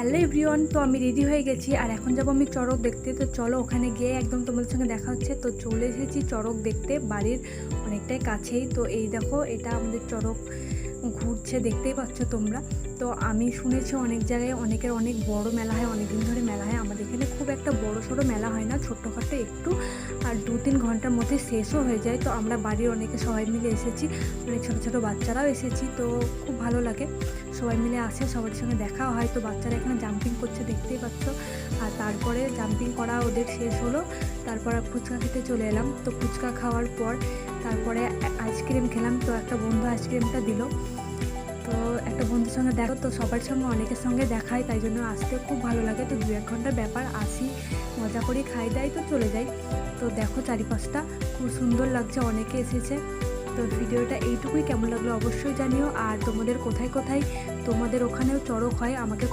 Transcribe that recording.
Hello everyone, তো আমি ready হয়ে গেছি আর এখন যাবো আমি চড়ক দেখতে। তো চলো ওখানে গিয়ে একদম তোমাদের সঙ্গে দেখা হচ্ছে। তো চলে এসেছি চড়ক দেখতে, বাড়ির অনেকটাই কাছেই। তো এই দেখো, এটা আমাদের চড়ক ঘুরছে, দেখতেই পাচ্ছ তোমরা। তো আমি শুনেছি অনেক জায়গায় অনেকের অনেক বড় মেলা হয়, অনেক দিন ধরে মেলা হয়। আমাদের এখানে খুব একটা বড় সড়ো মেলা হয় না, ছোট্টখাটো একটু, আর 2-3 ঘন্টার মধ্যে শেষও হয়ে যায়। তো আমরা বাড়ির অনেকে সবাই মিলে এসেছি, অনেক ছোটো ছোটো বাচ্চারাও এসেছি। তো খুব ভালো লাগে, সবাই মিলে আসে, সবার সঙ্গে দেখা হয়। তো বাচ্চারা এখানে জাম্পিং করছে, দেখতেই পাচ্ছ। আর তারপরে জাম্পিং করা ওদের শেষ হলো, তারপর ফুচকা খেতে চলে এলাম। তো ফুচকা খাওয়ার পর তারপরে আইসক্রিম খেলাম। তো একটা বন্ধু আইসক্রিমটা দিল। তো একটা বন্ধুর সঙ্গে দেখো, তো সবার সঙ্গে অনেকের সঙ্গে দেখায়, তাই জন্য আসতে খুব ভালো লাগে। তো 2-1 ঘন্টার ব্যাপার, আসি, মজা করে খাই দাই, তো চলে যাই। তো দেখো চারিপাশটা খুব সুন্দর লাগছে, অনেকে এসেছে। তো ভিডিওটা এইটুকুই, কেমন লাগলো অবশ্যই জানিও। আর তোমাদের কোথায় কোথায় তোমাদের ওখানেও চড়ক হয় আমাকে